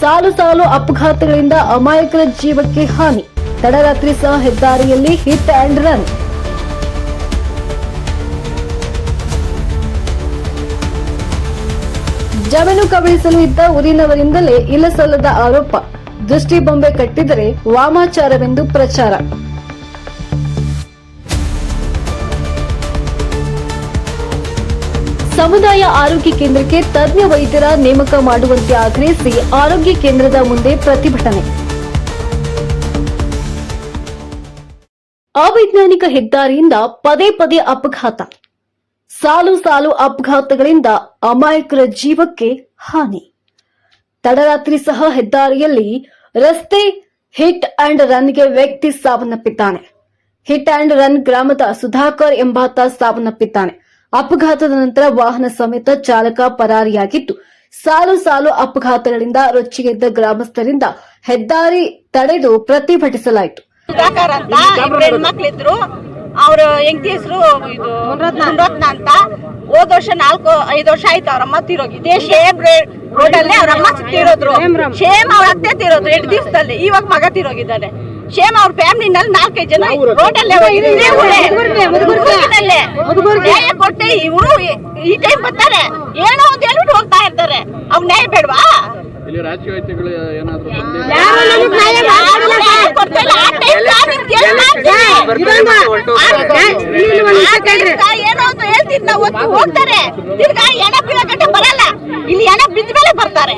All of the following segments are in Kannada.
ಸಾಲು ಸಾಲು ಅಪಘಾತಗಳಿಂದ ಅಮಾಯಕರ ಜೀವಕ್ಕೆ ಹಾನಿ. ತಡರಾತ್ರಿ ಸಹ ಹೆದ್ದಾರಿಯಲ್ಲಿ ಹಿಟ್ ಅಂಡ್ ರನ್. ಜಮೀನು ಕಬಳಿಸಲು ಇದ್ದ ಊರಿನವರಿಂದಲೇ ಇಲ್ಲಸಲ್ಲದ ಆರೋಪ. ದೃಷ್ಟಿ ಬೊಂಬೆ ಕಟ್ಟಿದರೆ ವಾಮಾಚಾರವೆಂದು ಪ್ರಚಾರ. ಸಮುದಾಯ ಆರೋಗ್ಯ ಕೇಂದ್ರಕ್ಕೆ ತಜ್ಞ ವೈದ್ಯರ ನೇಮಕ ಮಾಡುವಂತೆ ಆಗ್ರಹಿಸಿ ಆರೋಗ್ಯ ಕೇಂದ್ರದ ಮುಂದೆ ಪ್ರತಿಭಟನೆ. ಅವೈಜ್ಞಾನಿಕ ಹೆದ್ದಾರಿಯಿಂದ ಪದೇ ಪದೇ ಅಪಘಾತ. ಸಾಲು ಸಾಲು ಅಪಘಾತಗಳಿಂದ ಅಮಾಯಕರ ಜೀವಕ್ಕೆ ಹಾನಿ. ತಡರಾತ್ರಿ ಸಹ ಹೆದ್ದಾರಿಯಲ್ಲಿ ರಸ್ತೆ ಹಿಟ್ ಅಂಡ್ ರನ್ಗೆ ವ್ಯಕ್ತಿ ಸಾವನ್ನಪ್ಪಿದ್ದಾನೆ. ಹಿಟ್ ಅಂಡ್ ರನ್ ಗ್ರಾಮದ ಸುಧಾಕರ್ ಎಂಬಾತ ಸಾವನ್ನಪ್ಪಿದ್ದಾನೆ. ಅಪಘಾತದ ನಂತರ ವಾಹನ ಸಮೇತ ಚಾಲಕ ಪರಾರಿಯಾಗಿದ್ದು, ಸಾಲು ಸಾಲು ಅಪಘಾತಗಳಿಂದ ರೊಚ್ಚಿಗೆದ್ದ ಗ್ರಾಮಸ್ಥರಿಂದ ಹೆದ್ದಾರಿ ತಡೆದು ಪ್ರತಿಭಟಿಸಲಾಯಿತು. ಸುಧಾಕರ್ ಅಂತ ಹೆಣ್ಮಕ್ಳಿದ್ರು. ಅವ್ರ ಹೆಂಡತಿ ಹೆಸರು ಇದು ಮುನ್ರತ್ನ ಅಂತ. ಹೋದ ವರ್ಷ 4-5 ವರ್ಷ ಆಯ್ತು ಅವ್ರಮ್ಮ ತೀರೋಗಿ. ಇದೇ ಶೇಮ್ ರೋಡ್ ಅಲ್ಲೇ ಅವ್ರಮ್ಮ ತೀರೋದ್ರು. ಶೇಮ್ ಅವ್ರ ಅತ್ತೆ ತೀರೋದ್ರು 2 ದಿವಸದಲ್ಲಿ. ಇವಾಗ ಮಗ ತೀರೋಗಿದ್ದಾನೆ. ಶೇಮ್ ಅವ್ರ ಫ್ಯಾಮಿಲಿನಲ್ಲಿ 4-5 ಜನ ರೋಡ್ ಅಲ್ಲೇ ನ್ಯಾಯ ಕೊಟ್ಟೆ ಇವರು ಈ ಟೈಮ್ ಬರ್ತಾರೆ. ಏನೋ ಒಂದು ಹೇಳ್ಬಿಟ್ಟು ಹೋಗ್ತಾ ಇರ್ತಾರೆ. ಅವ್ರು ನ್ಯಾಯ ಬೇಡವಾ? ಹೋಗ್ತಾರೆ ತಿರ್ಗಾ ಎಣ ಬೀಳಗಟ್ಟೆ ಬರಲ್ಲ. ಇಲ್ಲಿ ಎಣ ಬಿದ್ದ ಮೇಲೆ ಬರ್ತಾರೆ.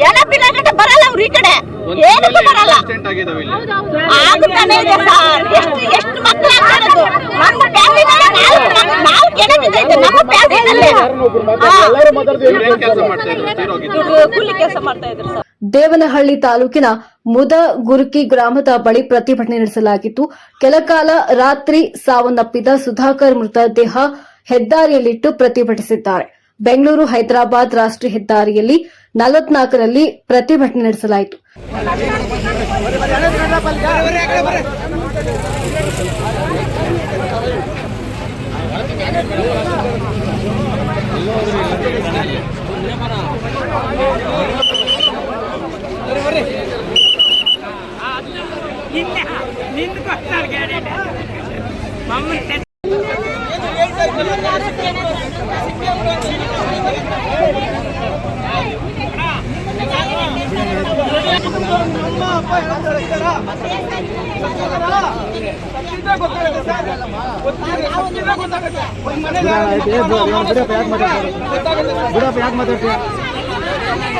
ಎಣ ಬೀಳಗಟ್ಟೆ ಬರಲ್ಲ. ಅವ್ರು ಈ ಕಡೆ ಏನಕ್ಕೂ ಬರಲ್ಲ. ಆಗುತ್ತಾನೆ ಇದೆ ಸರ್. ಎಷ್ಟು ಮಕ್ಕಳು ಆಗ್ತಾರದು. ನಮ್ಮ ಫ್ಯಾಮಿಲಿನಲ್ಲಿ 4 ಎಣ ಬಿದ್ದೈತೆ. ನಮ್ಮ ಫ್ಯಾಮಿಲಿನಲ್ಲಿ ಕೂಲಿ ಕೆಲಸ ಮಾಡ್ತಾ ಇದ್ರು ಸರ್. ದೇವನಹಳ್ಳಿ ತಾಲೂಕಿನ ಮುದಗುರುಕಿ ಗ್ರಾಮದ ಬಳಿ ಪ್ರತಿಭಟನೆ ನಡೆಸಲಾಗಿತ್ತು. ಕೆಲಕಾಲ ರಾತ್ರಿ ಸಾವನ್ನಪ್ಪಿದ ಸುಧಾಕರ್ ಮೃತದೇಹ ಹೆದ್ದಾರಿಯಲ್ಲಿಟ್ಟು ಪ್ರತಿಭಟಿಸಿದ್ದಾರೆ. ಬೆಂಗಳೂರು ಹೈದರಾಬಾದ್ ರಾಷ್ಟ್ರೀಯ ಹೆದ್ದಾರಿಯಲ್ಲಿ 44ರಲ್ಲಿ ಪ್ರತಿಭಟನೆ ನಡೆಸಲಾಯಿತು.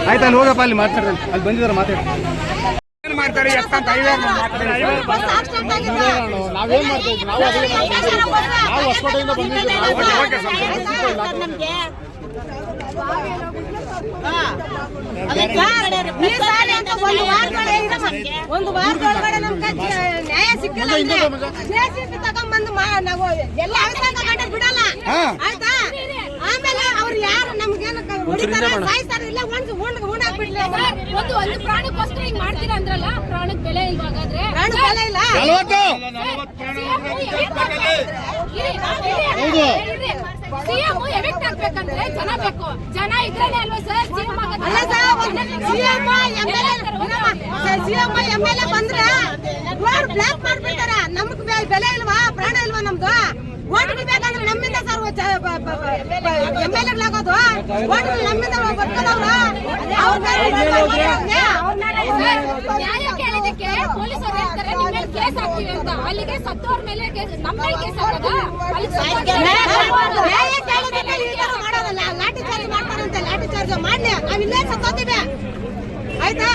ಆಯ್ತಾ ಹೋಗಪ್ಪ, ಅಲ್ಲಿ ಮಾತಾಡ್ರಿ. ಅಲ್ಲಿ ಬಂದಿದ್ದಾರೆ ಮಾತಾಡಿ ಮಾಡ್ತಾರೆ. ನಾವೇನ್ ಮಾಡ್ತೀವಿ? ನಾವು ಹೊಸಕೋಟೆಯಿಂದ ಬಂದಿದ್ದೀವಿ. ಒಂದು ವಾರದೊಳಗಡೆ ನಮ್ಗೆ ನ್ಯಾಯ ಸಿಕ್ಕಿಲ್ಲ. ತಗೊಂಡ್ಬಂದು ನಾವು ಎಲ್ಲ ಬಿಡಲ್ಲ ಆಯ್ತಾ. ಆಮೇಲೆ ಅವ್ರು ಯಾರು ನಮ್ಗೇನು ಸಾಯಿಸ್ತಾರೆ ಇಲ್ಲ ಉಣ್ಣಾಕ್ಬಿಡ್ಲಿ. ಒಂದು ಪ್ರಾಣಕ್ಕೋಸ್ಕರ ಹಿಂಗ್ ಮಾಡ್ತೀರಾ ಅಂದ್ರಲ್ಲ, ಪ್ರಾಣಕ್ಕೆ ಬೆಲೆ ಇಲ್ವಾ? ಹಾಗಾದ್ರೆ ಪ್ರಾಣ ಬೆಲೆ ಇಲ್ಲ. ಸಿಎಂ ಎವಿಕ್ಟ್ ಆಗ್ಬೇಕಂದ್ರೆ ಜನ ಬೇಕು. ಜನ ಇದ್ರೇನೆ ಅಲ್ವಾ ಸರ್ ಸಿಎಂ ಆಗೋದು? ಸಿಎಂ ಎಮ್ಎಲ್ಎ ಬಂದ್ರೆ ರೋಡ್ ಬ್ಲಾಕ್ ಮಾಡ್ಬಿಡ್ತಾರ. ನಮ್ಗ್ ಬೆಲೆ ಇಲ್ವಾ? ಪ್ರಾಣ ಇಲ್ವಾ ನಮ್ದು? ಓಟ್ ಬೇಕಾದ್ರೆ ನಮ್ಮಿಂದ ಸರ್ ಎಮ್ಎಲ್ಎಗಳಾಗೋದು. ಓಟ್ ನಮ್ಮಿಂದ ಬರ್ತಾರವ್ರು. ನ್ಯಾಯ ಕೇಳಿದಕ್ಕೆ ಪೊಲೀಸರು ಹೇಳ್ತಾರೆ ನಿಮ್ಮ ಮೇಲೆ ಕೇಸ್ ಹಾಕ್ತೀವಿ ಅಂತ. ಅಲ್ಲಿಗೆ ಸತ್ತೋರ್ ಮೇಲೆ ನಮ್ಮ ಮೇಲೆ ಕೇಸ್ ಹಾಕೋದ? ನ್ಯಾಯ ಕೇಳಿದಕ್ಕೆ ಈ ತರ ಮಾಡೋದಲ್ಲ. ಲಾಠಿ ಚಾರ್ಜ್ ಮಾಡ್ತಾರಂತೆ. ಲಾಠಿ ಚಾರ್ಜ್ ಮಾಡ್ಲಿ. ನಾವ್ ಇಲ್ಲೇ ಸತ್ತೋತೀವಿ ಆಯ್ತಾ.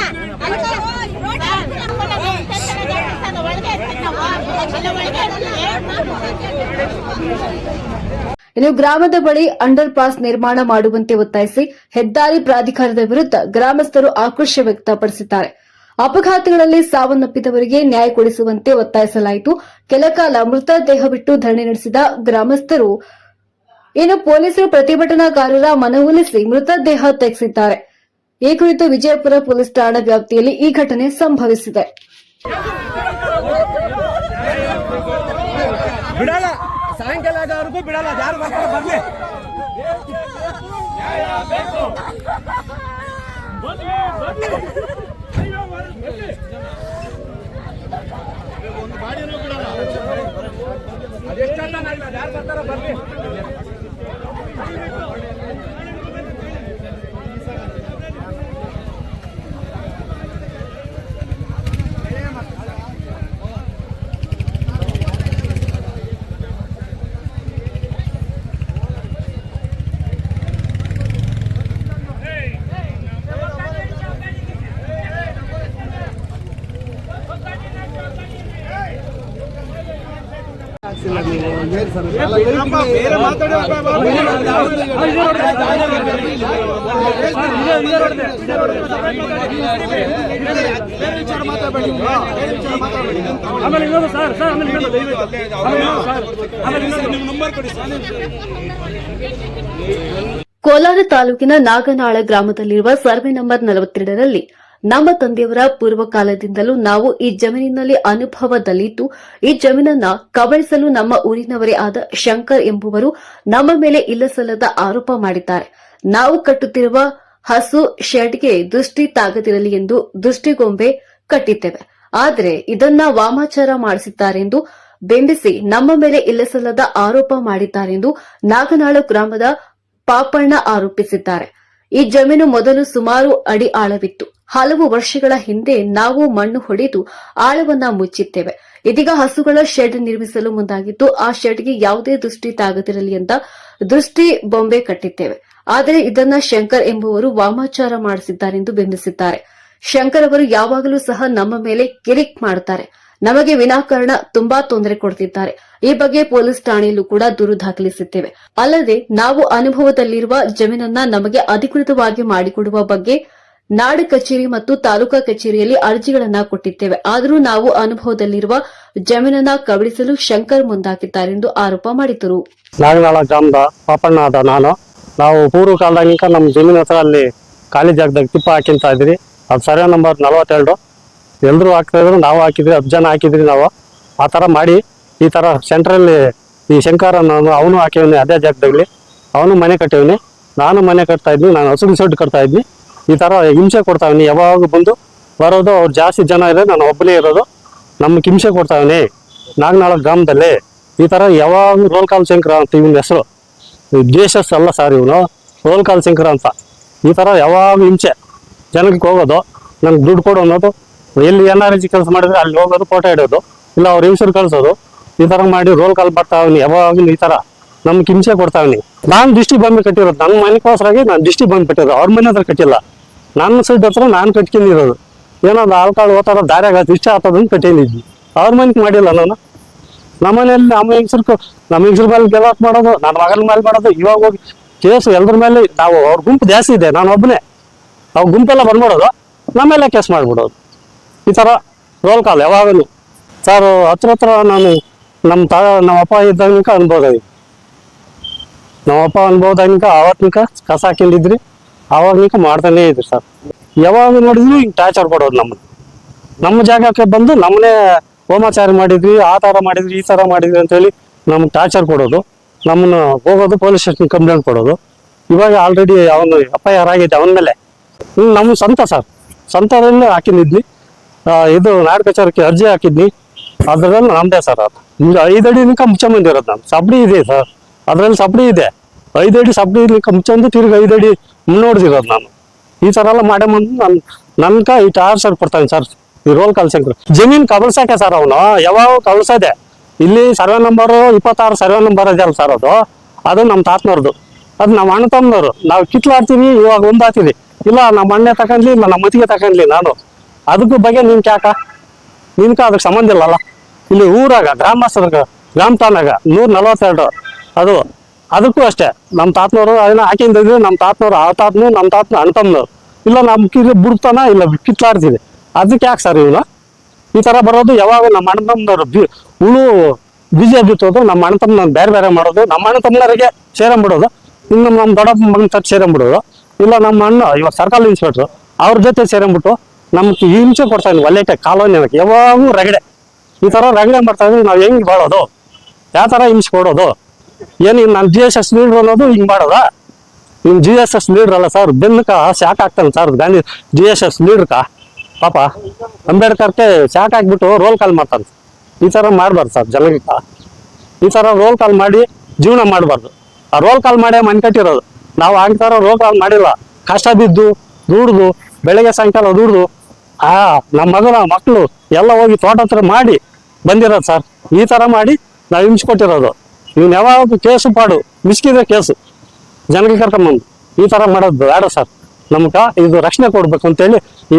ಇನ್ನು ಗ್ರಾಮದ ಬಳಿ ಅಂಡರ್ ಪಾಸ್ ನಿರ್ಮಾಣ ಮಾಡುವಂತೆ ಒತ್ತಾಯಿಸಿ ಹೆದ್ದಾರಿ ಪ್ರಾಧಿಕಾರದ ವಿರುದ್ಧ ಗ್ರಾಮಸ್ಥರು ಆಕ್ರೋಶ ವ್ಯಕ್ತಪಡಿಸಿದ್ದಾರೆ. ಅಪಘಾತಗಳಲ್ಲಿ ಸಾವನ್ನಪ್ಪಿದವರಿಗೆ ನ್ಯಾಯ ಕೊಡಿಸುವಂತೆ ಒತ್ತಾಯಿಸಲಾಯಿತು. ಕೆಲಕಾಲ ಮೃತದೇಹ ಬಿಟ್ಟು ಧರಣಿ ನಡೆಸಿದ ಗ್ರಾಮಸ್ಥರು ಇನ್ನು ಪೊಲೀಸರು ಪ್ರತಿಭಟನಾಕಾರರ ಮನವೊಲಿಸಿ ಮೃತದೇಹ ತೆಗೆಸಿದ್ದಾರೆ. ಈ ಕುರಿತು ವಿಜಯಪುರ ಪೊಲೀಸ್ ಠಾಣಾ ವ್ಯಾಪ್ತಿಯಲ್ಲಿ ಈ ಘಟನೆ ಸಂಭವಿಸಿದೆ. ಬಿಡಲ್ಲ, ಸಾಯಂಕಾಲ ಆಗೋವರೆಗೂ ಬಿಡಲ್ಲ. ಯಾರು ಬರ್ತಾರೆ ಬರ್ಲಿ. ಯಾರು ಬರ್ತಾರ ಬರ್ಲಿ. ಕೋಲಾರ ತಾಲೂಕಿನ ನಾಗನಾಳ ಗ್ರಾಮದಲ್ಲಿರುವ ಸರ್ವೆ ನಂಬರ್ 42ರಲ್ಲಿ ನಮ್ಮ ತಂದೆಯವರ ಪೂರ್ವಕಾಲದಿಂದಲೂ ನಾವು ಈ ಜಮೀನಿನಲ್ಲಿ ಅನುಭವದಲ್ಲಿದ್ದು ಈ ಜಮೀನನ್ನ ಕಬಳಿಸಲು ನಮ್ಮ ಊರಿನವರೇ ಆದ ಶಂಕರ್ ಎಂಬುವರು ನಮ್ಮ ಮೇಲೆ ಇಲ್ಲಸಲ್ಲದ ಆರೋಪ ಮಾಡಿದ್ದಾರೆ. ನಾವು ಕಟ್ಟುತ್ತಿರುವ ಹಸು ಶೆಡ್ಗೆ ದೃಷ್ಟಿ ತಾಗದಿರಲಿ ಎಂದು ದೃಷ್ಟಿಗೊಂಬೆ ಕಟ್ಟಿದ್ದೇವೆ. ಆದರೆ ಇದನ್ನ ವಾಮಾಚಾರ ಮಾಡಿಸಿದ್ದಾರೆಂದು ಬಿಂಬಿಸಿ ನಮ್ಮ ಮೇಲೆ ಇಲ್ಲಸಲ್ಲದ ಆರೋಪ ಮಾಡಿದ್ದಾರೆಂದು ನಾಗನಾಳ ಗ್ರಾಮದ ಪಾಪಣ್ಣ ಆರೋಪಿಸಿದ್ದಾರೆ. ಈ ಜಮೀನು ಮೊದಲು ಸುಮಾರು ಅಡಿ ಆಳವಿತ್ತು. ಹಲವು ವರ್ಷಗಳ ಹಿಂದೆ ನಾವು ಮಣ್ಣು ಹೊಡೆದು ಆಳವನ್ನ ಮುಚ್ಚಿದ್ದೇವೆ. ಇದೀಗ ಹಸುಗಳ ಶೆಡ್ ನಿರ್ಮಿಸಲು ಮುಂದಾಗಿದ್ದು ಆ ಶೆಡ್ಗೆ ಯಾವುದೇ ದೃಷ್ಟಿ ತಾಗದಿರಲಿ ಅಂತ ದೃಷ್ಟಿ ಬೊಂಬೆ ಕಟ್ಟಿದ್ದೇವೆ. ಆದರೆ ಇದನ್ನ ಶಂಕರ್ ಎಂಬುವರು ವಾಮಾಚಾರ ಮಾಡಿಸಿದ್ದಾರೆಂದು ಬಿಂಬಿಸಿದ್ದಾರೆ. ಶಂಕರ್ ಅವರು ಯಾವಾಗಲೂ ಸಹ ನಮ್ಮ ಮೇಲೆ ಕಿರಿಕ್ ಮಾಡುತ್ತಾರೆ. ನಮಗೆ ವಿನಾಕಾರಣ ತುಂಬಾ ತೊಂದರೆ ಕೊಡ್ತಿದ್ದಾರೆ. ಈ ಬಗ್ಗೆ ಪೊಲೀಸ್ ಠಾಣೆಯಲ್ಲೂ ಕೂಡ ದೂರು ದಾಖಲಿಸಿದ್ದೇವೆ. ಅಲ್ಲದೆ ನಾವು ಅನುಭವದಲ್ಲಿರುವ ಜಮೀನನ್ನ ನಮಗೆ ಅಧಿಕೃತವಾಗಿ ಮಾಡಿಕೊಡುವ ಬಗ್ಗೆ ನಾಡ ಕಚೇರಿ ಮತ್ತು ತಾಲೂಕಾ ಕಚೇರಿಯಲ್ಲಿ ಅರ್ಜಿಗಳನ್ನ ಕೊಟ್ಟಿದ್ದೇವೆ. ಆದರೂ ನಾವು ಅನುಭವದಲ್ಲಿರುವ ಜಮೀನನ್ನ ಕಬಳಿಸಲು ಶಂಕರ್ ಮುಂದಾಗಿದ್ದಾರೆಂದು ಆರೋಪ ಮಾಡಿದರು. ನಾಗನಾಳ ಗ್ರಾಮದ ಪಾಪಣ್ಣ ಆದ ನಾವು ಪೂರ್ವ ಕಾಲದಾಗ ನಮ್ಮ ಜಮೀನ್ ಹತ್ರ ಅಲ್ಲಿ ಖಾಲಿ ಜಾಗದಾಗ ತಿಪ್ಪ ಹಾಕಿಂತ ಇದ್ರಿ. ಅದು ಸರ್ವೆ ನಂಬರ್ 42 ಎಲ್ಲರೂ ಹಾಕ್ತಾ ಇದ್ರು, ನಾವು ಹಾಕಿದ್ರಿ, 10 ಜನ ಹಾಕಿದ್ರಿ. ನಾವು ಆ ಥರ ಮಾಡಿ ಈ ಥರ ಸೆಂಟ್ರಲ್ಲಿ ಈ ಶಂಕರ್ ಅವನು ಹಾಕಿವ್ನಿ. ಅದೇ ಜಾಗದಲ್ಲಿ ಅವನು ಮನೆ ಕಟ್ಟಿವ್ನಿ, ನಾನು ಮನೆ ಕಟ್ತಾ ಇದ್ನಿ, ನಾನು ಹಸುವಿನ ಸೊಡ್ಡು ಕಟ್ತಾ ಇದ್ನಿ. ಈ ಥರ ಹಿಂಸೆ ಕೊಡ್ತಾವ್ನಿ. ಯಾವಾಗ ಬಂದು ಬರೋದು ಅವ್ರು ಜಾಸ್ತಿ ಜನ ಇರೋದು, ನಾನು ಒಬ್ಬನೇ ಇರೋದು, ನಮ್ಗೆ ಹಿಂಸೆ ಕೊಡ್ತಾವ್ನಿ. ನಾಗನಾಳ ಗ್ರಾಮದಲ್ಲಿ ಈ ಥರ ಯಾವಾಗ ರೋಲ್ ಕಾಲ್ ಶಂಕರ ಅಂತ ಇವನ ಹೆಸರು, ದ್ವೇಷಸ್ ಅಲ್ಲ ಸರ್ ಇವನು, ರೋಲ್ ಕಾಲ್ ಶಂಕರ ಅಂತ. ಈ ಥರ ಯಾವಾಗ ಹಿಂಸೆ ಜನಕ್ಕೆ ಹೋಗೋದು, ನನ್ಗೆ ದುಡ್ಡು ಕೊಡು ಅನ್ನೋದು, ಎಲ್ಲಿ NRG ಕೆಲಸ ಮಾಡಿದ್ರೆ ಅಲ್ಲಿ ಹೋಗೋದು, ಫೋಟೋ ಇಡೋದು, ಇಲ್ಲ ಅವ್ರ ಹೆಸರು ಕಳ್ಸೋದು. ಈ ಥರ ಮಾಡಿ ರೋಲ್ ಕಾಲ್ ಬರ್ತಾವ್ನಿ. ಯಾವಾಗಲೂ ಈ ಥರ ನಮ್ಗೆ ಹಿಂಸೆ ಕೊಡ್ತಾವ್ನಿ. ನಾನು ದೃಷ್ಟಿ ಬಂದು ಕಟ್ಟಿರೋದು, ನನ್ನ ಮನೆಗೋಸ್ಕರಾಗಿ ನಾನು ದೃಷ್ಟಿ ಬಂದು ಕಟ್ಟಿರೋದು, ಅವ್ರ ಮನೆ ಹತ್ರ ಕಟ್ಟಿಲ್ಲ. ನನ್ನ ಸೈಡ್ ಹತ್ರ ನಾನು ಕಟ್ಕೊಂಡಿರೋದು. ಏನೋ ಆಳ್ಕಾಳು ಓತಾರ ದಾರ್ಯಾಗ ಇಷ್ಟ ಆಗ್ತದಂತ ಕಟ್ಟಿದ್ವಿ. ಅವ್ರ ಮನೆಗೆ ಮಾಡಿಲ್ಲ ನಾನು. ನಮ್ಮನೇಲಿ ನಮ್ಮ ಹೆಂಗಸ್ರ ಮೇಲೆ ಡೆವಲಪ್ ಮಾಡೋದು, ನನ್ನ ಮಗನ ಮೇಲೆ ಮಾಡೋದು. ಇವಾಗ ಹೋಗಿ ಕೇಸು ಎಲ್ಲರ ಮೇಲೆ, ನಾವು ಅವ್ರ ಗುಂಪು ಜಾಸ್ತಿ ಇದೆ, ನಾನು ಒಬ್ಬನೇ. ಅವ್ರ ಗುಂಪೆಲ್ಲ ಬಂದ್ಬಿಡೋದು, ನಮ್ಮೆಲ್ಲ ಕೇಸ್ ಮಾಡಿಬಿಡೋದು. ಈ ಥರ ರೋಲ್ ಕಾಲ್ ಯಾವಾಗಲೂ ಸರ್. ಹತ್ರ ನಾನು ನಮ್ಮ ಅಪ್ಪ ಇದ್ದಾಗ ಅನ್ಬೋದಾಗಿ, ನಮ್ಮಪ್ಪ ಅನ್ಬೋದಾಗಿನ ಅವತ್ತಿನ ಕಸ ಹಾಕೊಂಡಿದ್ರಿ, ಆವಾಗ ಮಾಡ್ತಾನೇ ಇದ್ರಿ ಸರ್. ಯಾವಾಗ ನೋಡಿದ್ರು ಹಿಂಗೆ ಟಾರ್ಚರ್ ಕೊಡೋದು. ನಮ್ಮ ಜಾಗಕ್ಕೆ ಬಂದು ನಮ್ಮನ್ನೇ ಹೋಮಾಚಾರ ಮಾಡಿದ್ವಿ, ಆ ಥರ ಮಾಡಿದ್ವಿ, ಈ ಥರ ಮಾಡಿದ್ವಿ ಅಂತೇಳಿ ನಮ್ಗೆ ಟಾರ್ಚರ್ ಕೊಡೋದು, ನಮ್ಮನ್ನ ಹೋಗೋದು ಪೊಲೀಸ್ ಸ್ಟೇಷನ್ ಕಂಪ್ಲೇಂಟ್ ಕೊಡೋದು. ಇವಾಗ ಆಲ್ರೆಡಿ ಅವನು FIR ಆಗೈತೆ ಅವನ ಮೇಲೆ. ನಮ್ಮ ಸ್ವಂತ ಸರ್, ಸ್ವಂತದಲ್ಲೇ ಹಾಕಿದ್ನಿ. ಇದು ನಾಡ ಕಚೇರಿಗೆ ಅರ್ಜಿ ಹಾಕಿದ್ನಿ, ಅದ್ರಲ್ಲಿ ನಮ್ದೇ ಸರ್. ಅದು 5 ಅಡಿನಿಂದ ಮುಚ್ಚಂಬಂದಿರೋದು. ನಾನು ಸಬ್ಡಿ ಇದೆ ಸರ್, ಅದ್ರಲ್ಲಿ ಸಬ್ಡಿ ಇದೆ. 5 ಅಡಿ ಸಬ್ಡಿ ಮುಚ್ಚಂದು ತಿರ್ಗಿ 5 ಅಡಿ ಮುನ್ನೋಡ್ದಿರೋದು ನಾನು. ಈ ಥರ ಎಲ್ಲ ಮಾಡೇ ಬಂದು ನನ್ಕ ಈ ಟಾರ್ಚರ್ ಕೊಡ್ತಾನೆ ಸರ್. ಈ ರೋಲ್ ಕಾಲ್ ಶಂಕರ್ ಜಮೀನ್ ಕಬಳ್ಸಾಕೆ ಸರ್ ಅವನು ಯಾವಾಗ ಕಬಳ್ಸದೆ. ಇಲ್ಲಿ ಸರ್ವೆ ನಂಬರ್ 26 ಸರ್ವೆ ನಂಬರ್ ಇದೆಯಲ್ಲ ಸರ್, ಅದು ನಮ್ಮ ತಾತನವ್ರದ್ದು, ಅದು ನಮ್ಮ ಅಣ್ಣ ತಮ್ಮನವ್ರು. ನಾವು ಕಿತ್ಲಾಡ್ತೀವಿ, ಇವಾಗ ಒಂದಾಗ್ತೀವಿ. ಇಲ್ಲ ನಮ್ಮ ಅಣ್ಣೆ ತಕೊಂಡ್ಲಿ, ಇಲ್ಲ ನಮ್ಮ ಮತಿಗೆ ತಕೊಂಡ್ಲಿ. ನಾನು ಅದಕ್ಕೂ ಬಗ್ಗೆ ನಿನ್ಕ ಅದಕ್ಕೆ ಸಂಬಂಧ ಇಲ್ಲಲ್ಲ. ಇಲ್ಲಿ ಊರಾಗ ಗ್ರಾಮ ತಾನಾಗ 142 ಅದಕ್ಕೂ ಅಷ್ಟೇ. ನಮ್ಮ ತಾತನವರು ಅದನ್ನ ಹಾಕಿಂದಿದ್ವಿ. ನಮ್ಮ ತಾತನವ್ರು ಆ ತಾತನು, ನಮ್ಮ ತಾತನ ಅಣ್ಣ ತಮ್ಮನವ್ರು. ಇಲ್ಲ ನಮ್ಮ ಬಿಡ್ತಾನ, ಇಲ್ಲ ಕಿತ್ಲಾಡ್ತೀವಿ. ಅದಕ್ಕೆ ಯಾಕೆ ಸರ್ ಇವನು ಈ ಥರ ಬರೋದು? ಯಾವಾಗ ನಮ್ಮ ಅಣ್ಣ ತಮ್ಮನವ್ರು ಹುಳು ಬೀಜ ಬಿತ್ತೋದು, ನಮ್ಮ ಅಣ್ಣ ತಮ್ಮನ ಬೇರೆ ಮಾಡೋದು, ನಮ್ಮ ಅಣ್ಣ ತಮ್ಮನವರಿಗೆ ಸೇರಂಬಿಡೋದು, ಇನ್ನು ನಮ್ಮ ದೊಡ್ಡಪ್ಪ ಮಗನ ತಟ್ಟು ಸೇರಂಬಿಡೋದು. ಇಲ್ಲ ನಮ್ಮ ಅಣ್ಣ ಇವಾಗ ಸರ್ಕಲ್ ಇನ್ಸ್ಪೆಕ್ಟ್ರು ಅವ್ರ ಜೊತೆ ಸೇರಂಬಿಟ್ಟು ನಮ್ಗೆ ಹಿಂಸೆ ಕೊಡ್ತಾ ಇದ್ವಿ. ಒಳ್ಳೆ ಕಾಲೋನಿ ಯಾವಾಗೂ ರಗಡೆ. ಈ ಥರ ರಗಡೆ ಮಾಡ್ತಾ ಇದ್ವಿ. ನಾವು ಹೆಂಗೆ ಬಾಳೋದು? ಯಾವ ಥರ ಹಿಂಸೆ ಕೊಡೋದು? ಏನು ನಾನು GSS ಲೀಡ್ರ್ ಅನ್ನೋದು ಹಿಂಗೆ ಮಾಡೋದಾ? ನಿಮ್ GSS ಲೀಡರ್ ಅಲ್ಲ ಸರ್, ಬೆನ್ನಕ ಶಾಕ್ ಆಗ್ತಾನೆ ಸರ್ ಗಾಂಧಿ GSS ಲೀಡರ್ಕ ಪಾಪ ಅಂಬೇಡ್ಕರ್ಗೆ ಶಾಕ್ ಹಾಕ್ಬಿಟ್ಟು ರೋಲ್ ಕಾಲ್ ಮಾಡ್ತಾನೆ. ಈ ತರ ಮಾಡ್ಬಾರ್ದು ಸರ್ ಜನಕ್ಕೆ. ಈ ತರ ರೋಲ್ ಕಾಲ್ ಮಾಡಿ ಜೀವನ ಮಾಡಬಾರ್ದು. ಆ ರೋಲ್ ಕಾಲ್ ಮಾಡೇ ಮನೆ ಕಟ್ಟಿರೋದು. ನಾವು ಆ ತರ ರೋಲ್ ಕಾಲ್ ಮಾಡಿಲ್ಲ. ಕಷ್ಟ ಬಿದ್ದು ದುಡ್ದು ಬೆಳಗ್ಗೆ ಸಾಯಂಕಾಲ ದುಡ್ದು ನಮ್ಮ ಮಕ್ಕಳು ಎಲ್ಲ ಹೋಗಿ ತೋಟ ಹತ್ರ ಮಾಡಿ ಬಂದಿರೋದು ಸರ್. ಈ ತರ ಮಾಡಿ ನಾವು ಹಿಂಸ್ಕೊಟ್ಟಿರೋದು. ಇವ್ನು ಯಾವಾಗ ಕೇಸು ಪಾಡು ಮಿಸ್ಕಿದ್ರೆ ಕೇಸು ಜನಕ್ಕೆ ಕರ್ಕೊಂಬಂದು ಈ ತರ ಮಾಡೋದು ಬೇಡ ಸರ್. ನಮ್ಗ ಇದು ರಕ್ಷಣೆ ಕೊಡ್ಬೇಕು ಅಂತೇಳಿ ಈ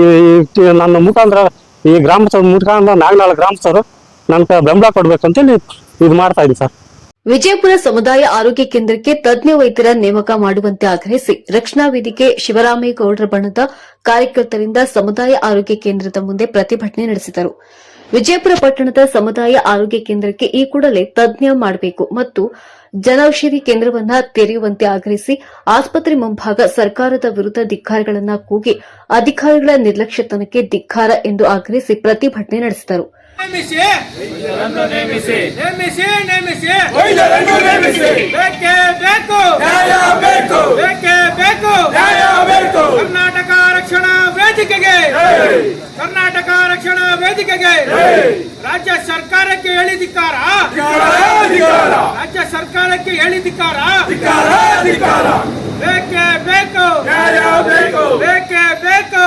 ನನ್ನ ಮುಖಾಂತರ ಈ ಗ್ರಾಮಸ್ಥರ ಮುಖಾಂತರ ನಾಲ್ಕು ಗ್ರಾಮಸ್ಥರು ನನ್ಗೆ ಬೆಂಬಲ ಕೊಡ್ಬೇಕಂತೇಳಿ ಇದು ಮಾಡ್ತಾ ಇದ್ದೀನಿ ಸರ್. ವಿಜಯಪುರ ಸಮುದಾಯ ಆರೋಗ್ಯ ಕೇಂದ್ರಕ್ಕೆ ತಜ್ಞ ವೈದ್ಯರ ನೇಮಕ ಮಾಡುವಂತೆ ಆಗ್ರಹಿಸಿ ರಕ್ಷಣಾ ವೇದಿಕೆ ಶಿವರಾಮೇಗೌಡರ ಬಣದ ಕಾರ್ಯಕರ್ತರಿಂದ ಸಮುದಾಯ ಆರೋಗ್ಯ ಕೇಂದ್ರದ ಮುಂದೆ ಪ್ರತಿಭಟನೆ ನಡೆಸಿದರು. ವಿಜಯಪುರ ಪಟ್ಟಣದ ಸಮುದಾಯ ಆರೋಗ್ಯ ಕೇಂದ್ರಕ್ಕೆ ಈ ಕೂಡಲೇ ತಜ್ಞ ಮಾಡಬೇಕು ಮತ್ತು ಜನೌಷಧಿ ಕೇಂದ್ರವನ್ನ ತೆರೆಯುವಂತೆ ಆಗ್ರಹಿಸಿ ಆಸ್ಪತ್ರೆ ಮುಂಭಾಗ ಸರ್ಕಾರದ ವಿರುದ್ಧ ಧಿಕ್ಕಾರಗಳನ್ನು ಕೂಗಿ ಅಧಿಕಾರಿಗಳ ನಿರ್ಲಕ್ಷ್ಯತನಕ್ಕೆ ಧಿಕ್ಕಾರ ಎಂದು ಆಗ್ರಹಿಸಿ ಪ್ರತಿಭಟನೆ ನಡೆಸಿದರು. ಕರ್ನಾಟಕ ರಕ್ಷಣಾ ವೇದಿಕೆಗೆ ರಾಜ್ಯ ಸರ್ಕಾರಕ್ಕೆ ಹೇಳಿದಿಕ್ಕಾರ, ರಾಜ್ಯ ಸರ್ಕಾರಕ್ಕೆ ಹೇಳಿದಿಕ್ಕಾರ. ಬೇಕೇ ಬೇಕು, ಬೇಕೇ ಬೇಕು.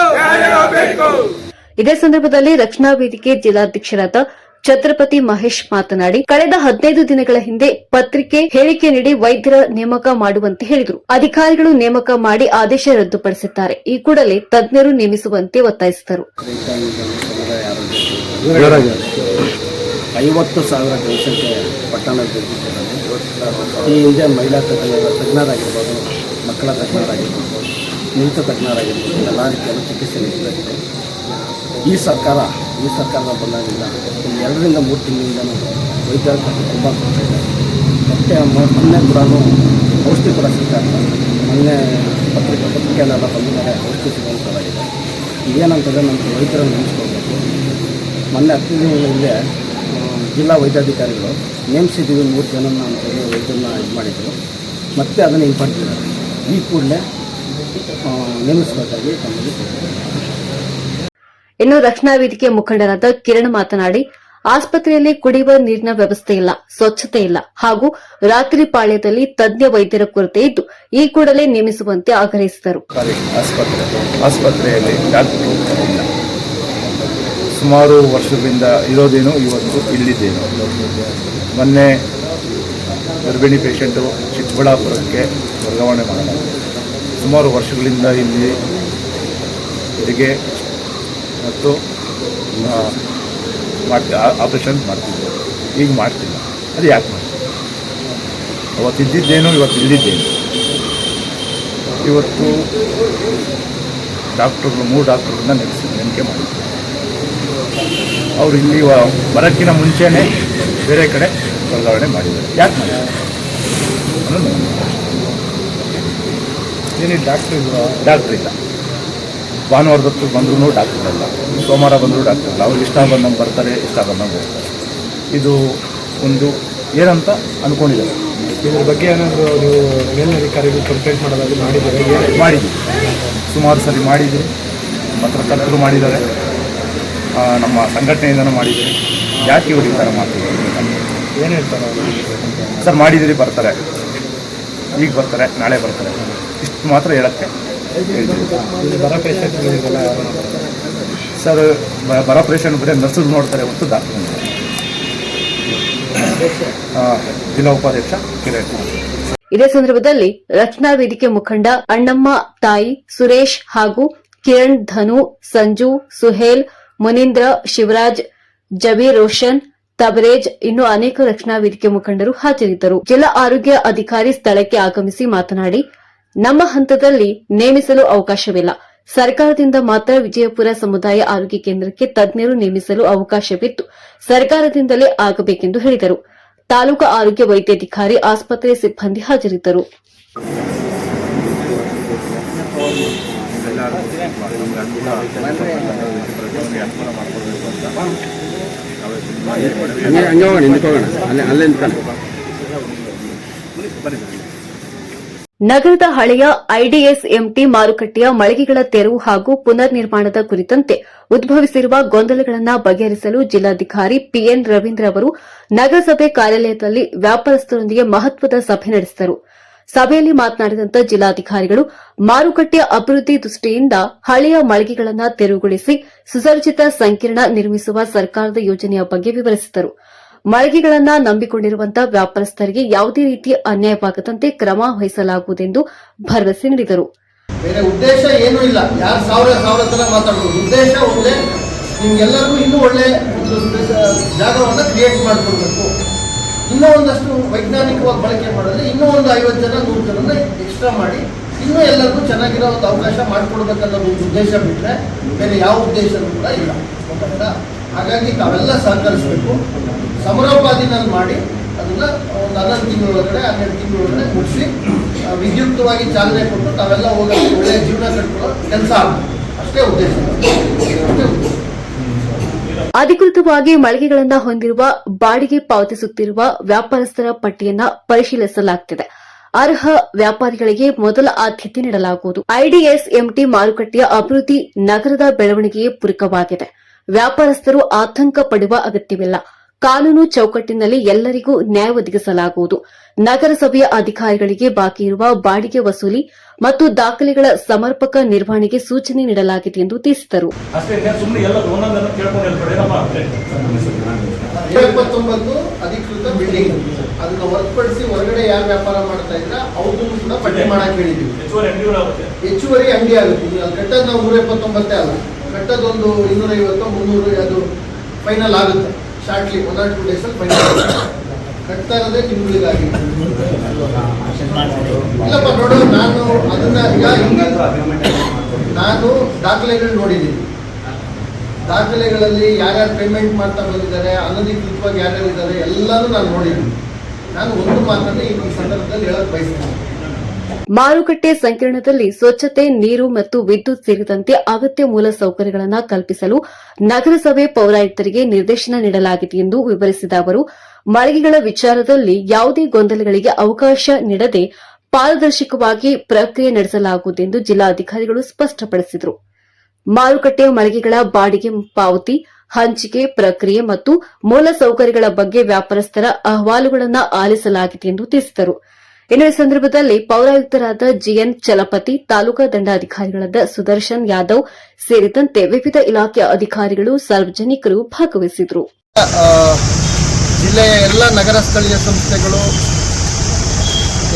ಇದೇ ಸಂದರ್ಭದಲ್ಲಿ ರಕ್ಷಣಾ ವೇದಿಕೆ ಜಿಲ್ಲಾಧ್ಯಕ್ಷರಾದ ಛತ್ರಪತಿ ಮಹೇಶ್ ಮಾತನಾಡಿ, ಕಳೆದ 15 ದಿನಗಳ ಹಿಂದೆ ಪತ್ರಿಕೆ ಹೇಳಿಕೆ ನೀಡಿ ವೈದ್ಯರ ನೇಮಕ ಮಾಡುವಂತೆ ಹೇಳಿದರು. ಅಧಿಕಾರಿಗಳು ನೇಮಕ ಮಾಡಿ ಆದೇಶ ರದ್ದುಪಡಿಸಿದ್ದಾರೆ. ಈ ಕೂಡಲೇ ತಜ್ಞರು ನೇಮಿಸುವಂತೆ ಒತ್ತಾಯಿಸಿದರು. 50,000 ಜನಸಂಖ್ಯೆ ಪಟ್ಟಣದಲ್ಲಿ ಈ ಹಿಂದೆ ಮಹಿಳಾ ತಜ್ಞರಾಗಿರ್ಬೋದು, ಮಕ್ಕಳ ತಜ್ಞರಾಗಿರ್ಬೋದು, ನಿಂತ ತಜ್ಞರಾಗಿರ್ಬೋದು, ಎಲ್ಲ ರೀತಿಯ ಚಿಕಿತ್ಸೆ ನೀಡಲಾಗಿದೆ. ಈ ಸರ್ಕಾರದ ಬಂದಾಗಿಲ್ಲ 2 ರಿಂದ 3 ತಿಂಗಳಿಂದ ವೈದ್ಯರ ತುಂಬ ಕೊಡ್ತಾಯಿದೆ. ಮತ್ತು ಮೊನ್ನೆ ಕೂಡ ಔಷಧಿ ಕೂಡ ಸಿಗ್ತಾ ಇಲ್ಲ. ಮೊನ್ನೆ ಪತ್ರಿಕೆಯಲ್ಲೆಲ್ಲ ಬಂದಿದ್ದಾರೆ, ಔಷಧಿ ಸಿಗುವಂಥದ್ದಾಗಿದೆ. ಏನಂತಂದರೆ ನಮಗೆ ವೈದ್ಯರನ್ನು ನೇಮಿಸ್ಕೊಳ್ಬೇಕು. ಮೊನ್ನೆ 10 ದಿನಗಳ ಹಿಂದೆ ಜಿಲ್ಲಾ ವೈದ್ಯಾಧಿಕಾರಿಗಳು ನೇಮಿಸಿದ್ದೀವಿ 3 ಜನನ ಅಂತೇಳಿ ವೈದ್ಯರನ್ನ ಇದು ಮಾಡಿದರು. ಮತ್ತೆ ಅದನ್ನು ಹಿಂಪಡ್ತಿದ್ದಾರೆ. ಈ ಕೂಡಲೇ ನೇಮಿಸಬೇಕಾಗಿ ತಮ್ಮಲ್ಲಿ ಇನ್ನು ರಕ್ಷಣಾ ವೇದಿಕೆ ಮುಖಂಡರಾದ ಕಿರಣ್ ಮಾತನಾಡಿ, ಆಸ್ಪತ್ರೆಯಲ್ಲಿ ಕುಡಿಯುವ ನೀರಿನ ವ್ಯವಸ್ಥೆ ಇಲ್ಲ, ಸ್ವಚ್ಛತೆ ಇಲ್ಲ ಹಾಗೂ ರಾತ್ರಿ ಪಾಳ್ಯದಲ್ಲಿ ತಜ್ಞ ವೈದ್ಯರ ಕೊರತೆ ಇದ್ದು ಈ ಕೂಡಲೇ ನೇಮಿಸುವಂತೆ ಆಗ್ರಹಿಸಿದರು. ಆಸ್ಪತ್ರೆಯಲ್ಲಿ ಡಾಕ್ಟರ್ ಇಲ್ಲ. ಸುಮಾರು ವರ್ಷಗಳಿಂದ ಇರೋದೇನು, ಇವತ್ತು ಇಲ್ಲಿದ್ದೇನು. ಮೊನ್ನೆ ಗರ್ಭಿಣಿ ಪೇಷಂಟು ಚಿಕ್ಕಬಳ್ಳಾಪುರಕ್ಕೆ ವರ್ಗಾವಣೆ ಮಾಡಲಾಗಿದೆ. ಸುಮಾರು ವರ್ಷಗಳಿಂದ ಇಲ್ಲಿ ಹೆರಿಗೆ ಮತ್ತು ಆಪರೇಷನ್ ಮಾಡ್ತಿದ್ದೆ. ಈಗ ಮಾಡ್ತಿಲ್ಲ. ಅದು ಯಾಕೆ ಮಾಡ್ತೀವಿ? ಅವತ್ತು ಇದ್ದಿದ್ದೇನು, ಇವತ್ತು ಇಲ್ಲಿದ್ದೇನು. ಇವತ್ತು ಡಾಕ್ಟ್ರುಗಳು 3 ಡಾಕ್ಟ್ರುಗಳನ್ನ ನೇಮಕ ಮಾಡಿದ್ರು. ಅವರು ಇಲ್ಲಿ ಬರೋಕ್ಕಿಂತ ಮುಂಚೆನೇ ಬೇರೆ ಕಡೆ ವರ್ಗಾವಣೆ ಮಾಡಿದ್ದಾರೆ. ಯಾಕೆ ಮಾಡಿದ್ದಾರೆ ಅನ್ನೋದು ಏನಿಲ್ಲ. ಡಾಕ್ಟ್ರ್ ಇಲ್ಲ. ಭಾನುವಾರದತ್ತು ಬಂದರೂ ಡಾಕ್ಟರ್ ಅಲ್ಲ, ಸೋಮವಾರ ಬಂದರೂ ಡಾಕ್ಟರ್ ಅಲ್ಲ. ಅವ್ರಿಗೆ ಇಷ್ಟ ಬಂದಂಗೆ ಬರ್ತಾರೆ, ಇಷ್ಟ ಬಂದಂಗೆ ಹೋಗ್ತಾರೆ. ಇದು ಒಂದು ಏನಂತ ಅಂದ್ಕೊಂಡಿದ್ದಾರೆ. ಇದ್ರ ಬಗ್ಗೆ ಏನಾದರೂ ನೀವು ಮೇಲಧಿಕಾರಿಗಳು ಕಂಪ್ಲೇಂಟ್ ಮಾಡೋದಾಗಿ ಮಾಡಿದ್ದೀವಿ. ಸುಮಾರು ಸರಿ ಮಾಡಿದ್ದೀವಿ. ಪತ್ರಕರ್ತರು ಮಾಡಿದ್ದಾರೆ, ನಮ್ಮ ಸಂಘಟನೆಯಿಂದನೂ ಮಾಡಿದ್ದೀವಿ. ಯಾಕೆ ಇವರು ಈ ಥರ ಮಾಡ್ತಿದ್ದಾರೆ? ಏನು ಹೇಳ್ತಾರೆ ಸರ್? ಮಾಡಿದ್ದೀರಿ, ಬರ್ತಾರೆ, ಈಗ ಬರ್ತಾರೆ, ನಾಳೆ ಬರ್ತಾರೆ, ಇಷ್ಟು ಮಾತ್ರ ಹೇಳೋಕ್ಕೆ ಬರೋ ಪೇಷಂಟ್ಗಳಿಗೆಲ್ಲ ಸರ್. ಬರೋ ಪೇಷಂಟ್ ಬರೀ ನರ್ಸರು ನೋಡ್ತಾರೆ ಹೊತ್ತು ಡಾಕ್ಟರ್. ಜಿಲ್ಲಾ ಉಪಾಧ್ಯಕ್ಷ ಕಿರಣ್. ಇದೇ ಸಂದರ್ಭದಲ್ಲಿ ರಕ್ಷಣಾ ವೇದಿಕೆ ಮುಖಂಡ ಅಣ್ಣಮ್ಮ ತಾಯಿ, ಸುರೇಶ್ ಹಾಗೂ ಕಿರಣ್, ಧನು, ಸಂಜು, ಸುಹೇಲ್, ಮುನೀಂದ್ರ, ಶಿವರಾಜ್, ಜಬೀರ್ ರೋಷನ್, ತಬರೇಜ್ ಇನ್ನು ಅನೇಕ ರಕ್ಷಣಾ ವೇದಿಕೆ ಮುಖಂಡರು ಹಾಜರಿದ್ದರು. ಜಿಲ್ಲಾ ಆರೋಗ್ಯ ಅಧಿಕಾರಿ ಸ್ಥಳಕ್ಕೆ ಆಗಮಿಸಿ ಮಾತನಾಡಿ, ನಮ್ಮ ಹಂತದಲ್ಲಿ ನೇಮಿಸಲು ಅವಕಾಶವಿಲ್ಲ. ಸರ್ಕಾರದಿಂದ ಮಾತ್ರ ವಿಜಯಪುರ ಸಮುದಾಯ ಆರೋಗ್ಯ ಕೇಂದ್ರಕ್ಕೆ ತಜ್ಞರು ನೇಮಿಸಲು ಅವಕಾಶವಿದ್ದು ಸರ್ಕಾರದಿಂದಲೇ ಆಗಬೇಕೆಂದು ಹೇಳಿದರು. ತಾಲೂಕು ಆರೋಗ್ಯ ವೈದ್ಯಾಧಿಕಾರಿ, ಆಸ್ಪತ್ರೆ ಸಿಬ್ಬಂದಿ ಹಾಜರಿದ್ದರು. ಹಂಗೆ ಹೋಗೋಣ, ಹಿಂದಕ್ಕೆ ಹೋಗೋಣ, ಅಲ್ಲೇ ನಗರದ ಹಳೆಯ ಐಡಿಎಸ್ಎಂಟಿ ಮಾರುಕಟ್ಟೆಯ ಮಳಿಗೆಗಳ ತೆರವು ಹಾಗೂ ಪುನರ್ ನಿರ್ಮಾಣದ ಕುರಿತಂತೆ ಉದ್ಭವಿಸಿರುವ ಗೊಂದಲಗಳನ್ನು ಬಗೆಹರಿಸಲು ಜಿಲ್ಲಾಧಿಕಾರಿ ಪಿಎನ್ ರವೀಂದ್ರ ಅವರು ನಗರಸಭೆ ಕಾರ್ಯಾಲಯದಲ್ಲಿ ವ್ಯಾಪಾರಸ್ಥರೊಂದಿಗೆ ಮಹತ್ವದ ಸಭೆ ನಡೆಸಿದರು. ಸಭೆಯಲ್ಲಿ ಮಾತನಾಡಿದಂತ ಜಿಲ್ಲಾಧಿಕಾರಿಗಳು ಮಾರುಕಟ್ಟೆಯ ಅಭಿವೃದ್ಧಿ ದೃಷ್ಟಿಯಿಂದ ಹಳೆಯ ಮಳಿಗೆಗಳನ್ನು ತೆರವುಗೊಳಿಸಿ ಸುಸಜ್ಜಿತ ಸಂಕೀರ್ಣ ನಿರ್ಮಿಸುವ ಸರ್ಕಾರದ ಯೋಜನೆಯ ಬಗ್ಗೆ ವಿವರಿಸಿದರು. ಮಳಿಗೆಗಳನ್ನು ನಂಬಿಕೊಂಡಿರುವಂತಹ ವ್ಯಾಪಾರಸ್ಥರಿಗೆ ಯಾವುದೇ ರೀತಿಯ ಅನ್ಯಾಯವಾಗದಂತೆ ಕ್ರಮ ವಹಿಸಲಾಗುವುದೆಂದು ಭರವಸೆ ನೀಡಿದರು. ಬೇರೆ ಉದ್ದೇಶ ಏನೂ ಇಲ್ಲ. ಯಾರು ಸಾವಿರ ತರ ಮಾತಾಡೋದು ಉದ್ದೇಶ ಒಂದೇ, ನಿಮ್ಗೆಲ್ಲರಿಗೂ ಇನ್ನೂ ಒಳ್ಳೆ ಒಂದು ಜಾಗವನ್ನು ಕ್ರಿಯೇಟ್ ಮಾಡಿಕೊಡ್ಬೇಕು. ಇನ್ನೂ ಒಂದಷ್ಟು ವೈಜ್ಞಾನಿಕವಾಗಿ ಬಳಕೆ ಮಾಡಿದ್ರೆ ಇನ್ನೂ ಒಂದು 50 ಜನ 100 ಜನನ ಎಕ್ಸ್ಟ್ರಾ ಮಾಡಿ ಇನ್ನೂ ಎಲ್ಲರಿಗೂ ಚೆನ್ನಾಗಿರೋ ಒಂದು ಅವಕಾಶ ಮಾಡಿಕೊಡ್ಬೇಕನ್ನೋ ಒಂದು ಉದ್ದೇಶ ಬಿಟ್ಟರೆ ಬೇರೆ ಯಾವ ಉದ್ದೇಶನೂ ಕೂಡ ಇಲ್ಲ. ಗೊತ್ತಾಯ್ತಾ? ಹಾಗಾಗಿ ತಾವೆಲ್ಲ ಸಹಕರಿಸಬೇಕು. ಸಮರೋಪಾದಿನಲ್ಲಿ ಮಾಡಿ ಅದನ್ನು ಒಂದು 11 ತಿಂಗಳೊಳಗಡೆ 12 ತಿಂಗಳೊಳಗಡೆ ಮುಗಿಸಿ ವಿದ್ಯುಕ್ತವಾಗಿ ಚಾಲನೆ ಕೊಟ್ಟು ತಾವೆಲ್ಲ ಹೋಗೋದು ಒಳ್ಳೆಯ ಜೀವನ ಕಟ್ಕೊಳ್ಳೋ ಕೆಲಸ ಆಗಬೇಕು. ಅಷ್ಟೇ ಉದ್ದೇಶ. ಅಧಿಕೃತವಾಗಿ ಮಳಿಗೆಗಳನ್ನು ಹೊಂದಿರುವ ಬಾಡಿಗೆ ಪಾವತಿಸುತ್ತಿರುವ ವ್ಯಾಪಾರಸ್ಥರ ಪಟ್ಟಿಯನ್ನು ಪರಿಶೀಲಿಸಲಾಗುತ್ತಿದೆ. ಅರ್ಹ ವ್ಯಾಪಾರಿಗಳಿಗೆ ಮೊದಲ ಆದ್ಯತೆ ನೀಡಲಾಗುವುದು. ಐಡಿಎಸ್ಎಂಟಿ ಮಾರುಕಟ್ಟೆಯ ಅಭಿವೃದ್ಧಿ ನಗರದ ಬೆಳವಣಿಗೆಗೆ ಪೂರಕವಾಗಿದೆ. ವ್ಯಾಪಾರಸ್ಥರು ಆತಂಕ ಪಡುವ ಅಗತ್ಯವಿಲ್ಲ. ಕಾನೂನು ಚೌಕಟ್ಟಿನಲ್ಲಿ ಎಲ್ಲರಿಗೂ ನ್ಯಾಯ ಒದಗಿಸಲಾಗುವುದು. ನಗರಸಭೆಯ ಅಧಿಕಾರಿಗಳಿಗೆ ಬಾಕಿ ಇರುವ ಬಾಡಿಗೆ ವಸೂಲಿ ಮತ್ತು ದಾಖಲೆಗಳ ಸಮರ್ಪಕ ನಿರ್ವಹಣೆಗೆ ಸೂಚನೆ ನೀಡಲಾಗಿದೆ ಎಂದು ತಿಳಿಸಿದರು. 79 ಅಧಿಕೃತ ಬಿಲ್ಡಿಂಗ್ ಅದನ್ನು ಹೊರತುಪಡಿಸಿ ಹೊರಗಡೆ ಯಾರು ವ್ಯಾಪಾರ ಮಾಡ್ತಾ ಇದ್ರೆ ಅವ್ರನ್ನು ಕೂಡ ಪಟ್ಟಿ ಮಾಡಕ್ಕೆ ಹೇಳಿದ್ದೀವಿ. ಹೆಚ್ಚುವರಿ ಅಂಗಡಿ ಆಗುತ್ತೆ. ಅಲ್ಲಿ ಕಟ್ಟೋದು ನಾವು 179 ಅಲ್ಲ, ಕಟ್ಟೋದೊಂದು 250 300 ಅದು ಫೈನಲ್ ಆಗುತ್ತೆ. ಶಾರ್ಟ್ಲಿ 1 or 2 ಡೇಸಲ್ಲಿ ಫೈನಲ್ ಆಗುತ್ತೆ. ಕಟ್ತಾ ಇರೋದೇ ತಿಂಗಳಿಗಾಗಿ. ಇಲ್ಲಪ್ಪ ನೋಡು, ನಾನು ಅದನ್ನ ನಾನು ದಾಖಲೆಗಳು ನೋಡಿದ್ದೀನಿ. ದಾಖಲೆಗಳಲ್ಲಿ ಯಾರ್ಯಾರು ಪೇಮೆಂಟ್ ಮಾಡ್ತಾ ಬಂದಿದ್ದಾರೆ, ಅನಧಿಕೃತವಾಗಿ ಯಾರ್ಯಾರು ಇದ್ದಾರೆ ಎಲ್ಲರೂ ನಾನು ನೋಡಿದ್ದೀನಿ. ನಾನು ಒಂದು ಮಾತನ್ನೇ ಈ ಸಂದರ್ಭದಲ್ಲಿ ಹೇಳಕ್ ಬಯಸ್ತೇನೆ. ಮಾರುಕಟ್ಟೆ ಸಂಕೀರ್ಣದಲ್ಲಿ ಸ್ವಚ್ಛತೆ, ನೀರು ಮತ್ತು ವಿದ್ಯುತ್ ಸೇರಿದಂತೆ ಅಗತ್ಯ ಮೂಲ ಸೌಕರ್ಯಗಳನ್ನು ಕಲ್ಪಿಸಲು ನಗರಸಭೆ ಪೌರಾಯುಕ್ತರಿಗೆ ನಿರ್ದೇಶನ ನೀಡಲಾಗಿದೆ ಎಂದು ವಿವರಿಸಿದ ಅವರು, ಮಳಿಗೆಗಳ ವಿಚಾರದಲ್ಲಿ ಯಾವುದೇ ಗೊಂದಲಗಳಿಗೆ ಅವಕಾಶ ನೀಡದೆ ಪಾರದರ್ಶಕವಾಗಿ ಪ್ರಕ್ರಿಯೆ ನಡೆಸಲಾಗುವುದೆಂದು ಜಿಲ್ಲಾಧಿಕಾರಿಗಳು ಸ್ಪಷ್ಟಪಡಿಸಿದರು. ಮಾರುಕಟ್ಟೆ ಮಳಿಗೆಗಳ ಬಾಡಿಗೆ ಪಾವತಿ, ಹಂಚಿಕೆ ಪ್ರಕ್ರಿಯೆ ಮತ್ತು ಮೂಲ ಸೌಕರ್ಯಗಳ ಬಗ್ಗೆ ವ್ಯಾಪಾರಸ್ಥರ ಅಹವಾಲುಗಳನ್ನು ಆಲಿಸಲಾಗಿದೆ ಎಂದು ತಿಳಿಸಿದರು. ಇನ್ನು ಈ ಸಂದರ್ಭದಲ್ಲಿ ಪೌರಾಯುಕ್ತರಾದ ಜಿಎನ್ ಚಲಪತಿ, ತಾಲೂಕಾ ದಂಡಾಧಿಕಾರಿಗಳಾದ ಸುದರ್ಶನ್ ಯಾದವ್ ಸೇರಿದಂತೆ ವಿವಿಧ ಇಲಾಖೆಯ ಅಧಿಕಾರಿಗಳು, ಸಾರ್ವಜನಿಕರು ಭಾಗವಹಿಸಿದರು. ಜಿಲ್ಲೆಯ ಎಲ್ಲ ನಗರ ಸ್ಥಳೀಯ ಸಂಸ್ಥೆಗಳು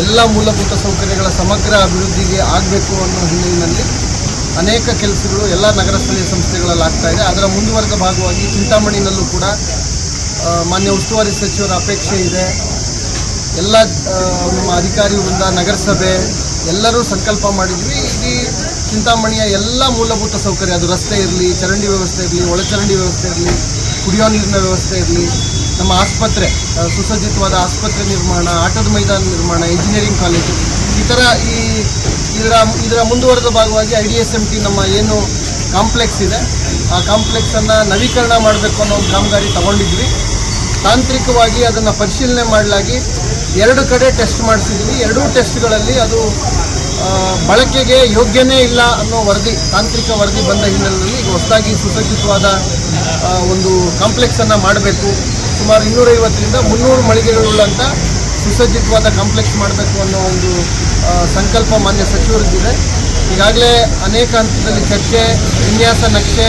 ಎಲ್ಲ ಮೂಲಭೂತ ಸೌಕರ್ಯಗಳ ಸಮಗ್ರ ಅಭಿವೃದ್ಧಿಗೆ ಆಗಬೇಕು ಅನ್ನೋ ಹಿನ್ನೆಲೆಯಲ್ಲಿ ಅನೇಕ ಕೆಲಸಗಳು ಎಲ್ಲ ನಗರ ಸ್ಥಳೀಯ ಸಂಸ್ಥೆಗಳಲ್ಲಿ ಆಗ್ತಾ ಇದೆ. ಅದರ ಮುಂದುವರೆದ ಭಾಗವಾಗಿ ಚಿಂತಾಮಣಿನಲ್ಲೂ ಕೂಡ ಮಾನ್ಯ ಉಸ್ತುವಾರಿ ಸಚಿವರ ಅಪೇಕ್ಷೆ ಇದೆ. ಎಲ್ಲ ನಮ್ಮ ಅಧಿಕಾರಿ ವೃಂದ, ನಗರಸಭೆ ಎಲ್ಲರೂ ಸಂಕಲ್ಪ ಮಾಡಿದ್ವಿ. ಇಡೀ ಚಿಂತಾಮಣಿಯ ಎಲ್ಲ ಮೂಲಭೂತ ಸೌಕರ್ಯ, ಅದು ರಸ್ತೆ ಇರಲಿ, ಚರಂಡಿ ವ್ಯವಸ್ಥೆ ಇರಲಿ, ಒಳಚರಂಡಿ ವ್ಯವಸ್ಥೆ ಇರಲಿ, ಕುಡಿಯೋ ನೀರಿನ ವ್ಯವಸ್ಥೆ ಇರಲಿ, ನಮ್ಮ ಆಸ್ಪತ್ರೆ, ಸುಸಜ್ಜಿತವಾದ ಆಸ್ಪತ್ರೆ ನಿರ್ಮಾಣ, ಆಟದ ಮೈದಾನ ನಿರ್ಮಾಣ, ಇಂಜಿನಿಯರಿಂಗ್ ಕಾಲೇಜು, ಈ ಥರ ಇದರ ಮುಂದುವರೆದ ಭಾಗವಾಗಿ IDSMT ನಮ್ಮ ಏನು ಕಾಂಪ್ಲೆಕ್ಸ್ ಇದೆ ಆ ಕಾಂಪ್ಲೆಕ್ಸನ್ನು ನವೀಕರಣ ಮಾಡಬೇಕು ಅನ್ನೋ ಒಂದು ಕಾಮಗಾರಿ ತಗೊಂಡಿದ್ವಿ. ತಾಂತ್ರಿಕವಾಗಿ ಅದನ್ನು ಪರಿಶೀಲನೆ ಮಾಡಲಾಗಿ 2 ಕಡೆ ಟೆಸ್ಟ್ ಮಾಡಿಸಿದ್ವಿ. 2 ಟೆಸ್ಟ್ಗಳಲ್ಲಿ ಅದು ಬಳಕೆಗೆ ಯೋಗ್ಯನೇ ಇಲ್ಲ ಅನ್ನೋ ವರದಿ, ತಾಂತ್ರಿಕ ವರದಿ ಬಂದ ಹಿನ್ನೆಲೆಯಲ್ಲಿ ಈಗ ಹೊಸದಾಗಿ ಸುಸಜ್ಜಿತವಾದ ಒಂದು ಕಾಂಪ್ಲೆಕ್ಸನ್ನು ಮಾಡಬೇಕು. ಸುಮಾರು 250ರಿಂದ 300 ಮಳಿಗೆಗಳುಳ್ಳಂಥ ಸುಸಜ್ಜಿತವಾದ ಕಾಂಪ್ಲೆಕ್ಸ್ ಮಾಡಬೇಕು ಅನ್ನೋ ಒಂದು ಸಂಕಲ್ಪ ಮಾನ್ಯ ಸಚಿವರಿಗಿದೆ. ಈಗಾಗಲೇ ಅನೇಕ ಹಂತದಲ್ಲಿ ಚರ್ಚೆ, ವಿನ್ಯಾಸ, ನಕ್ಷೆ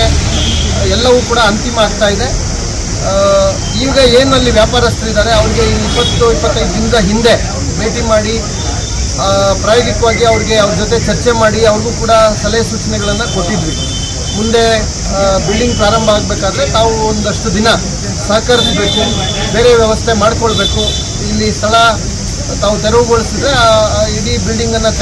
ಎಲ್ಲವೂ ಕೂಡ ಅಂತಿಮ ಆಗ್ತಾ ಇದೆ. ಈಗ ಏನಲ್ಲಿ ವ್ಯಾಪಾರಸ್ಥರಿದ್ದಾರೆ ಅವರಿಗೆ 20-25 ದಿನದ ಹಿಂದೆ ಭೇಟಿ ಮಾಡಿ ಪ್ರಾಯೋಗಿಕವಾಗಿ ಅವ್ರ ಜೊತೆ ಚರ್ಚೆ ಮಾಡಿ ಅವ್ರಿಗೂ ಕೂಡ ಸಲಹೆ ಸೂಚನೆಗಳನ್ನು ಕೊಟ್ಟಿದ್ವಿ. ಮುಂದೆ ಬಿಲ್ಡಿಂಗ್ ಪ್ರಾರಂಭ ಆಗಬೇಕಾದ್ರೆ ತಾವು ಒಂದಷ್ಟು ದಿನ ಸಹಕರಿಸಬೇಕು, ಬೇರೆ ವ್ಯವಸ್ಥೆ ಮಾಡಿಕೊಳ್ಬೇಕು. ಇಲ್ಲಿ ಸ್ಥಳ ತಾವು ತೆರವುಗೊಳಿಸಿದ್ರೆ ಇಡೀ ಬಿಲ್ಡಿಂಗನ್ನು